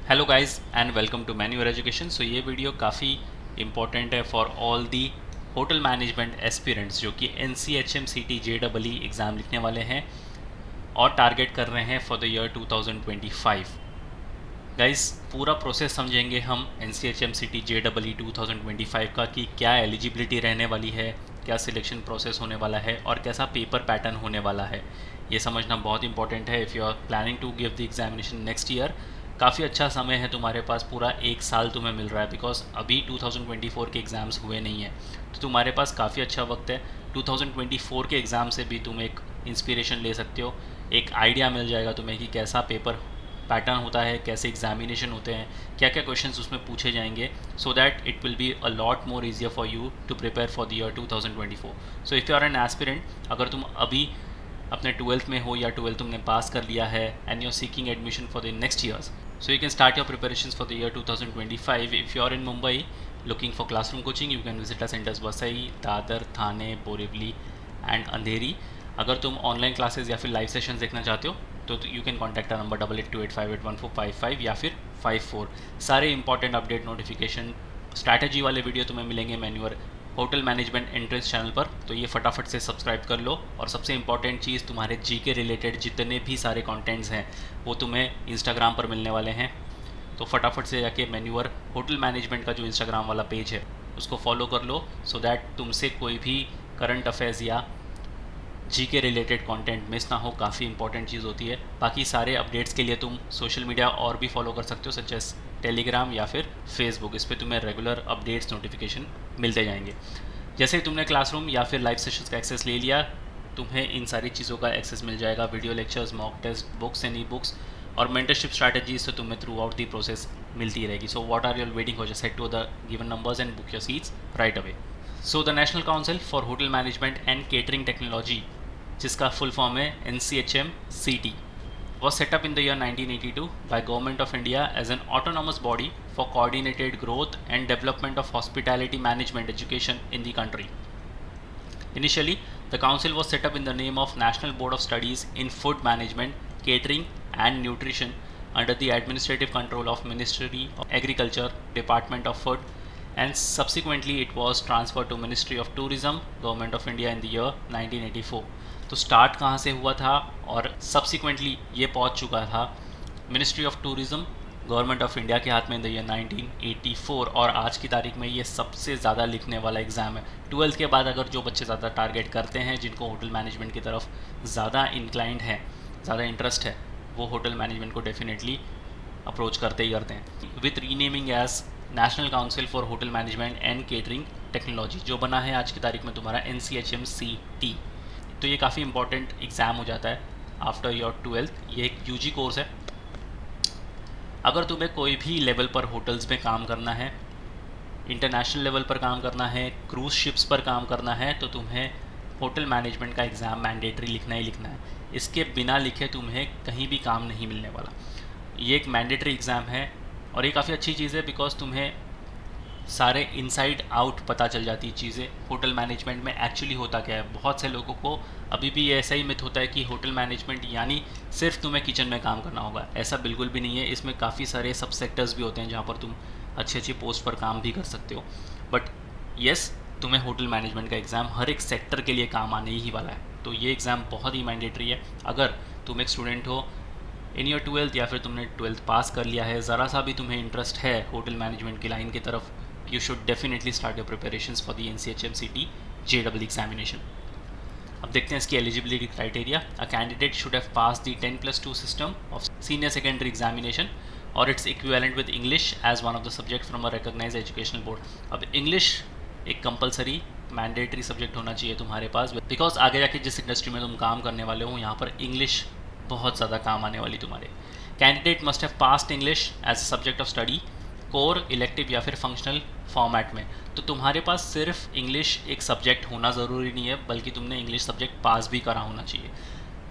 Hello guys and welcome to मैन्यूअर education. So ये video काफ़ी इंपॉर्टेंट है for all the hotel management aspirants जो कि NCHM-CT JEE एग्ज़ाम लिखने वाले हैं और टारगेट कर रहे हैं फॉर द ईयर 2025। गाइस पूरा प्रोसेस समझेंगे हम NCHM-CT JEE 2025 का कि क्या एलिजिबिलिटी रहने वाली है, क्या सिलेक्शन प्रोसेस होने वाला है और कैसा पेपर पैटर्न होने वाला है। ये समझना बहुत इंपॉर्टेंट है। If you are planning to give the examination next year, काफ़ी अच्छा समय है तुम्हारे पास, पूरा एक साल तुम्हें मिल रहा है बिकॉज अभी 2024 के एग्ज़ाम्स हुए नहीं हैं, तो तुम्हारे पास काफ़ी अच्छा वक्त है। 2024 के एग्ज़ाम से भी तुम एक इंस्पिरेशन ले सकते हो, एक आइडिया मिल जाएगा तुम्हें कि कैसा पेपर पैटर्न होता है, कैसे एग्जामिनेशन होते हैं, क्या क्या क्वेश्चंस उसमें पूछे जाएंगे, so that it will be a lot more easier for you to prepare for the year 2024। So if you are an aspirant, अगर तुम अभी अपने 12th में हो या 12th तुमने पास कर लिया है and you are seeking admission for the next years, so you can start your preparations for the year 2025. If you are in Mumbai looking for classroom coaching, you can visit our centers Vasai, Dadar, Thane, Borivali and Andheri. अगर तुम online classes या फिर live sessions देखना चाहते हो तो you can contact our number 8828581455 या फिर 54। सारे इंपॉर्टेंट अपडेट नोटिफिकेशन स्ट्रैटेजी वाले वीडियो तुम्हें मिलेंगे मैन्यूअर होटल मैनेजमेंट एंट्रेंस चैनल पर, तो ये फटाफट से सब्सक्राइब कर लो। और सबसे इंपॉर्टेंट चीज़, तुम्हारे जीके रिलेटेड जितने भी सारे कंटेंट्स हैं वो तुम्हें इंस्टाग्राम पर मिलने वाले हैं, तो फटाफट से जाके मैन्यूअर होटल मैनेजमेंट का जो इंस्टाग्राम वाला पेज है उसको फॉलो कर लो, सो दैट तुमसे कोई भी करंट अफेयर्स या जीके रिलेटेड कंटेंट मिस ना हो। काफ़ी इंपॉर्टेंट चीज़ होती है। बाकी सारे अपडेट्स के लिए तुम सोशल मीडिया और भी फॉलो कर सकते हो, सच एस टेलीग्राम या फिर फेसबुक। इस पर तुम्हें रेगुलर अपडेट्स नोटिफिकेशन मिलते जाएंगे। जैसे ही तुमने क्लासरूम या फिर लाइव सेशंस का एक्सेस ले लिया, तुम्हें इन सारी चीज़ों का एक्सेस मिल जाएगा, video lectures, mock test, books and e books और मेंटरशिप स्ट्रैटेजीज तो तुम्हें थ्रू आउट दी प्रोसेस मिलती रहेगी। So what are your waiting for, just head to the given numbers and book your seats right away. So the national council for hotel management and catering technology, जिसका full form है NCHM-CT, was set up in the year 1982 by Government of India as an autonomous body for coordinated growth and development of hospitality management education in the country. Initially, the council was set up in the name of National Board of Studies in Food Management, Catering and Nutrition under the administrative control of Ministry of Agriculture, Department of Food, and subsequently it was transferred to Ministry of Tourism, Government of India in the year 1984. तो start कहाँ से हुआ था और subsequently ये पहुँच चुका था ministry of tourism, government of India के हाथ में इन द ईयर 1984। और आज की तारीख में ये सबसे ज़्यादा लिखने वाला एग्ज़ाम है। 12th के बाद अगर जो बच्चे ज़्यादा टारगेट करते हैं, जिनको होटल मैनेजमेंट की तरफ ज़्यादा इंक्लाइंड है, ज़्यादा इंटरेस्ट है, वो होटल मैनेजमेंट को डेफिनेटली अप्रोच करते ही करते हैं। With renaming as national council for hotel management and catering technology, जो बना है आज की तारीख में तुम्हारा NCHM-CT। तो ये काफ़ी इंपॉर्टेंट एग्ज़ाम हो जाता है आफ्टर योर 12th। ये एक UG कोर्स है। अगर तुम्हें कोई भी लेवल पर होटल्स में काम करना है, इंटरनेशनल लेवल पर काम करना है, क्रूज़ शिप्स पर काम करना है, तो तुम्हें होटल मैनेजमेंट का एग्ज़ाम मैंडेटरी लिखना ही लिखना है। इसके बिना लिखे तुम्हें कहीं भी काम नहीं मिलने वाला। ये एक मैंडेटरी एग्ज़ाम है और ये काफ़ी अच्छी चीज़ है बिकॉज तुम्हें सारे इनसाइड आउट पता चल जाती चीज़ें, होटल मैनेजमेंट में एक्चुअली होता क्या है। बहुत से लोगों को अभी भी ऐसा ही मिथ होता है कि होटल मैनेजमेंट यानी सिर्फ तुम्हें किचन में काम करना होगा। ऐसा बिल्कुल भी नहीं है। इसमें काफ़ी सारे सब सेक्टर्स भी होते हैं जहाँ पर तुम अच्छी अच्छी पोस्ट पर काम भी कर सकते हो। बट येस, तुम्हें होटल मैनेजमेंट का एग्ज़ाम हर एक सेक्टर के लिए काम आने ही वाला है। तो ये एग्ज़ाम बहुत ही मैंडेटरी है। अगर तुम एक स्टूडेंट हो इन योर 12th या फिर तुमने 12th पास कर लिया है, ज़रा सा भी तुम्हें इंटरेस्ट है होटल मैनेजमेंट की लाइन की तरफ, you should definitely start your preparations for the NCHM-CT JEE examination. अब देखते हैं इसकी eligibility criteria. A candidate should have pass the 10+2 system of senior secondary examination और its equivalent with English as one of the subject from a recognised educational board. अब English एक compulsory mandatory subject होना चाहिए तुम्हारे पास, because आगे जाके जिस industry में तुम काम करने वाले हो यहाँ पर इंग्लिश बहुत ज़्यादा काम आने वाली तुम्हारे। Candidate must have passed English as a subject of study, core, elective या फिर फंक्शनल फॉर्मेट में। तो तुम्हारे पास सिर्फ इंग्लिश एक सब्जेक्ट होना ज़रूरी नहीं है, बल्कि तुमने इंग्लिश सब्जेक्ट पास भी करा होना चाहिए।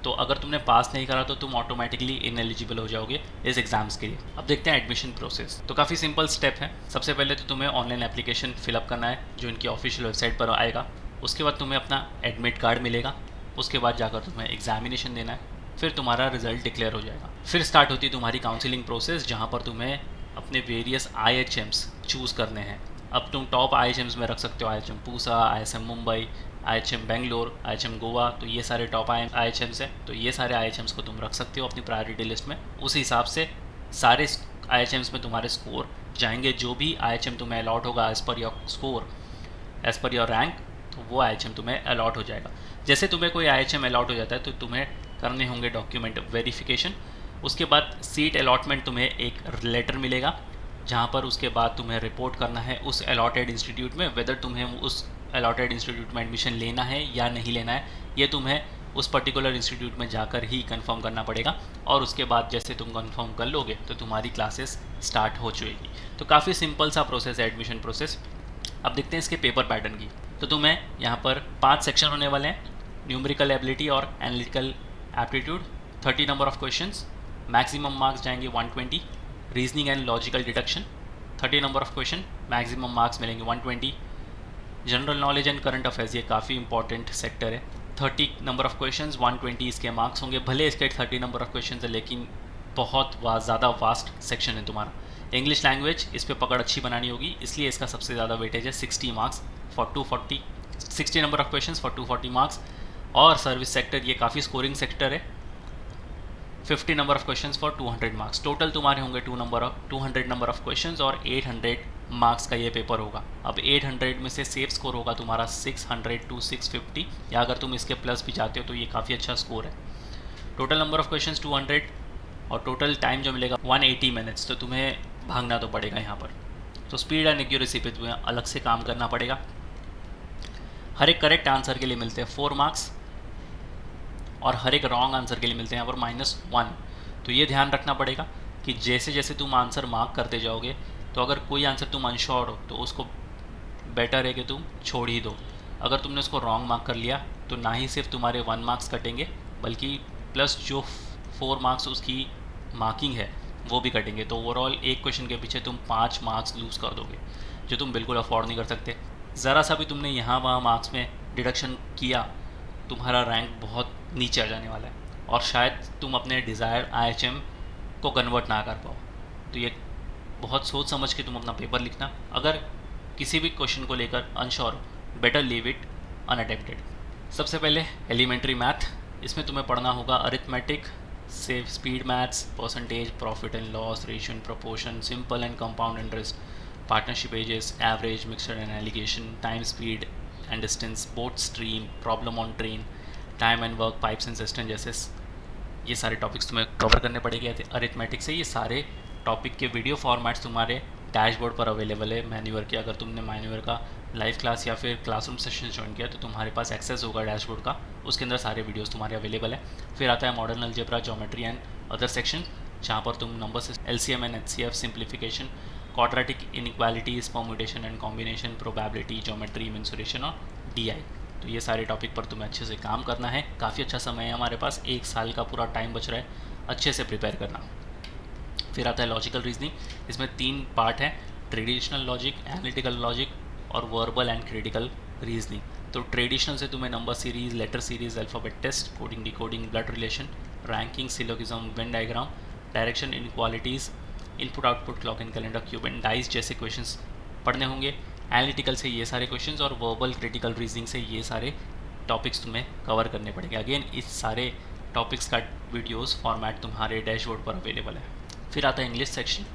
तो अगर तुमने पास नहीं करा तो तुम ऑटोमेटिकली इनएलिजिबल हो जाओगे इस एग्ज़ाम्स के लिए। अब देखते हैं एडमिशन प्रोसेस। तो काफ़ी सिंपल स्टेप है। सबसे पहले तो तुम्हें ऑनलाइन एप्लीकेशन फिलअप करना है जो इनकी ऑफिशियल वेबसाइट पर आएगा। उसके बाद तुम्हें अपना एडमिट कार्ड मिलेगा। उसके बाद जाकर तुम्हें एग्जामिनेशन देना है। फिर तुम्हारा रिजल्ट डिक्लेयर हो जाएगा। फिर स्टार्ट होती है तुम्हारी काउंसलिंग प्रोसेस, जहाँ पर तुम्हें अपने वेरियस IHMs चूज़ करने हैं। अब तुम टॉप IHMs में रख सकते हो IHM Pusa, IHM Mumbai, IHM Bangalore, IHM Goa, तो ये सारे टॉप IHMs हैं। तो ये सारे IHMs को तुम रख सकते हो अपनी प्रायोरिटी लिस्ट में। उस हिसाब से सारे IHMs में तुम्हारे स्कोर जाएंगे। जो भी IHM तुम्हें अलॉट होगा as per your score, as per your rank, तो वो IHM तुम्हें अलॉट हो जाएगा। जैसे तुम्हें कोई IHM अलॉट हो जाता है तो तुम्हें करने होंगे डॉक्यूमेंट वेरिफिकेशन। उसके बाद सीट अलॉटमेंट, तुम्हें एक लेटर मिलेगा जहाँ पर उसके बाद तुम्हें रिपोर्ट करना है उस अलॉटेड इंस्टीट्यूट में, वेदर तुम्हें उस अलॉटेड इंस्टीट्यूट में एडमिशन लेना है या नहीं लेना है, ये तुम्हें उस पर्टिकुलर इंस्टीट्यूट में जाकर ही कंफर्म करना पड़ेगा। और उसके बाद जैसे तुम कंफर्म कर लोगे तो तुम्हारी क्लासेस स्टार्ट हो जाएगी। तो काफ़ी सिंपल सा प्रोसेस है एडमिशन प्रोसेस। अब देखते हैं इसके पेपर पैटर्न की। तो तुम्हें यहाँ पर 5 सेक्शन होने वाले हैं, न्यूमेरिकल एबिलिटी और analytical aptitude, 30 number of questions, maximum marks जाएंगे 120, reasoning and logical deduction 30 number of question, maximum marks मिलेंगे 120, general knowledge and current affairs, ये काफ़ी इंपॉर्टेंट सेक्टर है, 30 नंबर ऑफ क्वेश्चंस, 120 इसके मार्क्स होंगे। भले इसके 30 नंबर ऑफ क्वेश्चंस है लेकिन बहुत ज़्यादा वास्ट सेक्शन है तुम्हारा। इंग्लिश लैंग्वेज, इस पर पकड़ अच्छी बनानी होगी, इसलिए इसका सबसे ज़्यादा वेटेज है 60 marks for 240, 60 number of questions for 240 marks. और सर्विस सेक्टर, ये काफ़ी स्कोरिंग सेक्टर है, 50 number of questions for 200 marks. Total तुम्हारे होंगे 200 नंबर ऑफ क्वेश्चंस और 800 मार्क्स का ये पेपर होगा। अब 800 में से सेफ स्कोर होगा तुम्हारा 600 to 650, या अगर तुम इसके प्लस भी चाहते हो तो ये काफ़ी अच्छा स्कोर है। टोटल नंबर ऑफ क्वेश्चंस 200 और टोटल टाइम जो मिलेगा 180 मिनट्स। तो तुम्हें भागना तो पड़ेगा यहाँ पर, तो स्पीड एंड एक्यूरेसी पे तुम्हें अलग से काम करना पड़ेगा। हर एक करेक्ट आंसर के लिए मिलते हैं 4 मार्क्स और हर एक रॉन्ग आंसर के लिए मिलते हैं यहाँ पर -1। तो ये ध्यान रखना पड़ेगा कि जैसे जैसे तुम आंसर मार्क करते जाओगे, तो अगर कोई आंसर तुम अनश्योर हो तो उसको बेटर है कि तुम छोड़ ही दो। अगर तुमने उसको रॉन्ग मार्क कर लिया तो ना ही सिर्फ तुम्हारे 1 मार्क्स कटेंगे, बल्कि प्लस जो 4 मार्क्स उसकी मार्किंग है वो भी कटेंगे। तो ओवरऑल एक क्वेश्चन के पीछे तुम 5 मार्क्स लूज़ कर दोगे, जो तुम बिल्कुल अफोर्ड नहीं कर सकते। ज़रा सा भी तुमने यहाँ वहाँ मार्क्स में डिडक्शन किया, तुम्हारा रैंक बहुत नीचे आ जाने वाला है और शायद तुम अपने डिज़ायर्ड IHM को कन्वर्ट ना कर पाओ। तो ये बहुत सोच समझ के तुम अपना पेपर लिखना। अगर किसी भी क्वेश्चन को लेकर अनश्योर हो, बेटर लीव इट अनअटेम्प्टेड। सबसे पहले एलिमेंट्री मैथ, इसमें तुम्हें पढ़ना होगा अरिथमेटिक से speed maths, percentage, profit and loss, ratio and proportion, simple and compound interest, partnership ages, average, mixture and alligation, time, speed and distance, boat stream, problem on train, time and work, pipes and system, जैसे ये सारे topics तुम्हें cover करने पड़ेंगे arithmetic से। ये सारे topic के वीडियो फॉर्मेट्स तुम्हारे डैशबोर्ड पर अवेलेबल है मैन्यूअर के। अगर तुमने मैन्यूअर का लाइव क्लास या फिर क्लासरूम सेशन ज्वाइन किया तो तुम्हारे पास एक्सेस होगा डैशबोर्ड का, उसके अंदर सारे वीडियोस तुम्हारे अवेलेबल है। फिर आता है modern algebra, geometry and other section, जहाँ पर तुम नंबर से LCM and HCF, simplification, quadratic inequalities, permutation and combination, probability, geometry, mensuration और DI। तो ये सारे टॉपिक पर तुम्हें अच्छे से काम करना है। काफ़ी अच्छा समय है हमारे पास, 1 साल का पूरा टाइम बच रहा है, अच्छे से प्रिपेयर करना। फिर आता है लॉजिकल रीजनिंग, इसमें 3 पार्ट हैं, ट्रेडिशनल लॉजिक, एनालिटिकल लॉजिक और वर्बल एंड क्रिटिकल रीजनिंग। तो ट्रेडिशनल से तुम्हें number series, letter series, alphabet test, coding, decoding, blood relation, ranking, syllogism, venn diagram, direction, inequalities, input output, clock and calendar, cube and dice जैसे questions पढ़ने होंगे। Analytical से ये सारे questions और वर्बल क्रिटिकल रीजनिंग से ये सारे टॉपिक्स तुम्हें कवर करने पड़ेंगे। अगेन इस सारे टॉपिक्स का वीडियोस फॉर्मेट तुम्हारे डैशबोर्ड पर अवेलेबल है। फिर आता है इंग्लिश सेक्शन,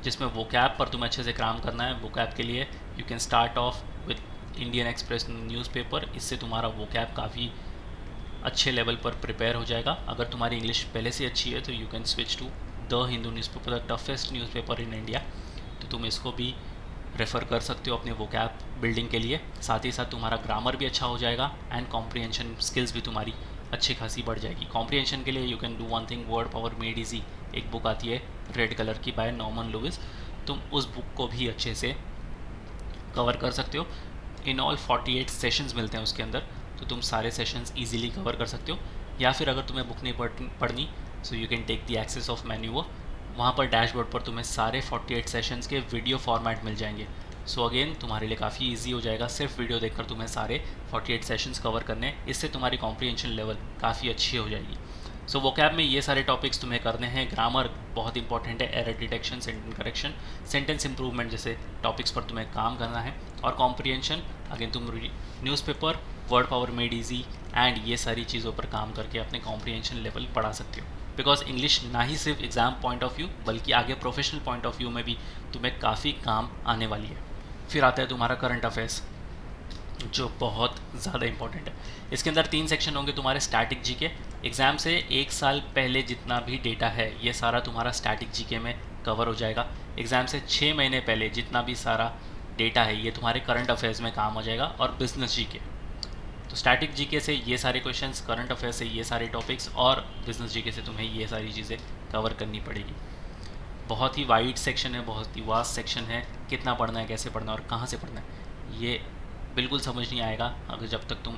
जिसमें वोकैब पर तुम्हें अच्छे से काम करना है। वोकैब के लिए you can start of with Indian express newspaper, इससे तुम्हारा वोकैब काफ़ी अच्छे लेवल पर प्रिपेयर हो जाएगा। अगर तुम्हारी इंग्लिश पहले से अच्छी है तो you can switch to the Hindu newspaper, the toughest newspaper in India. तो तुम इसको भी रेफ़र कर सकते हो अपने वोकैब बिल्डिंग के लिए। साथ ही साथ तुम्हारा ग्रामर भी अच्छा हो जाएगा एंड कॉम्प्रिहेंशन स्किल्स भी तुम्हारी अच्छी खासी बढ़ जाएगी। कॉम्प्रिहेंशन के लिए you can do one thing, word power made easy, एक बुक आती है रेड कलर की बाय नॉर्मन लुइस, तुम उस बुक को भी अच्छे से कवर कर सकते हो। इन ऑल 48 सेशंस मिलते हैं उसके अंदर, तो तुम सारे सेशंस इजीली कवर कर सकते हो। या फिर अगर तुम्हें बुक नहीं पढ़नी so you can take the access of मैन्यूअर, वहाँ पर डैशबोर्ड पर तुम्हें सारे 48 सेशंस के वीडियो फॉर्मेट मिल जाएंगे। सो अगेन तुम्हारे लिए काफ़ी इजी हो जाएगा सिर्फ वीडियो देखकर तुम्हें सारे 48 सेशंस कवर करने, इससे तुम्हारी कॉम्प्रिहेंशन लेवल काफ़ी अच्छी हो जाएगी। सो वोकैब में ये सारे टॉपिक्स तुम्हें करने हैं। ग्रामर बहुत इंपॉर्टेंट है, error detection, sentence correction, sentence improvement जैसे टॉपिक्स पर तुम्हें काम करना है। और कॉम्प्रिहेंशन, अगेन तुम newspaper, word power made easy and ये सारी चीज़ों पर काम करके अपने कॉम्प्रिहेंशन लेवल बढ़ा सकते हो। बिकॉज इंग्लिश ना ही सिर्फ एग्ज़ाम पॉइंट ऑफ व्यू बल्कि आगे प्रोफेशनल पॉइंट ऑफ व्यू में भी तुम्हें काफ़ी काम आने वाली है। फिर आता है तुम्हारा करंट अफेयर्स, जो बहुत ज़्यादा इंपॉर्टेंट है। इसके अंदर 3 सेक्शन होंगे तुम्हारे स्टैटिक जीके। एग्ज़ाम से 1 साल पहले जितना भी डेटा है ये सारा तुम्हारा स्टैटिक जीके में कवर हो जाएगा। एग्ज़ाम से 6 महीने पहले जितना भी सारा डेटा है ये तुम्हारे करंट अफेयर्स में काम हो जाएगा। और बिजनेस जीके, तो स्टैटिक जीके से ये सारे क्वेश्चंस, करंट अफेयर्स से ये सारे टॉपिक्स और बिजनेस जीके से तुम्हें ये सारी चीज़ें कवर करनी पड़ेगी। बहुत ही वाइड सेक्शन है, बहुत ही वास्ट सेक्शन है। कितना पढ़ना है, कैसे पढ़ना है और कहाँ से पढ़ना है ये बिल्कुल समझ नहीं आएगा अगर जब तक तुम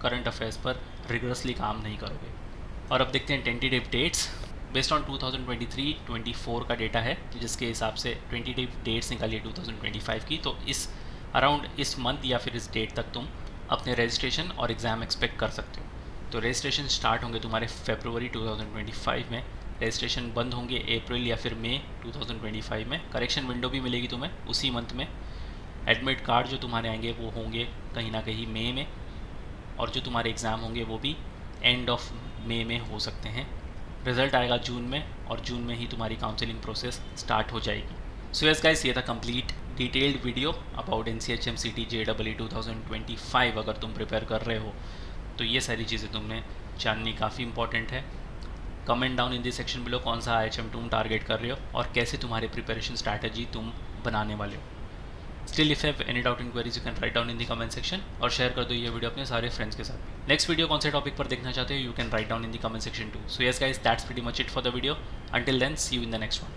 करंट अफेयर्स पर रिगरसली काम नहीं करोगे। और अब देखते हैं टेंटेटिव डेट्स। बेस्ड ऑन 2023-24 का डेटा है, जिसके हिसाब से टेंटेटिव डेट्स निकालिए 2025 की। तो इस अराउंड इस मंथ या फिर इस डेट तक तुम अपने रजिस्ट्रेशन और एग्ज़ाम एक्सपेक्ट कर सकते हो। तो रजिस्ट्रेशन स्टार्ट होंगे तुम्हारे फरवरी 2025 में, रजिस्ट्रेशन बंद होंगे अप्रैल या फिर मई 2025 में। करेक्शन विंडो भी मिलेगी तुम्हें उसी मंथ में। एडमिट कार्ड जो तुम्हारे आएंगे वो होंगे कहीं ना कहीं मई में, और जो तुम्हारे एग्ज़ाम होंगे वो भी एंड ऑफ मई में हो सकते हैं। रिज़ल्ट आएगा जून में, और जून में ही तुम्हारी काउंसलिंग प्रोसेस स्टार्ट हो जाएगी। सो यस गाइस, ये था complete detailed video about NCHM-CT JEE 2025। अगर तुम प्रिपेयर कर रहे हो तो ये सारी चीज़ें तुमने जाननी काफ़ी इंपॉर्टेंट है। Comment down in the section below कौन सा IHM तुम टारगेट कर रहे हो और कैसे तुम्हारे प्रिपरेशन स्ट्रैटेजी तुम बनाने वाले हो। Still if have any doubt inquiries you can write down in the comment section, और शेयर कर दो ये वीडियो अपने सारे फ्रेंड्स के साथ। नेक्स्ट वीडियो कौन से टॉपिक पर देखना चाहते हो you can write down in the comment section too. So yes guys, that's pretty much it for the video. Until then, see you in the next one.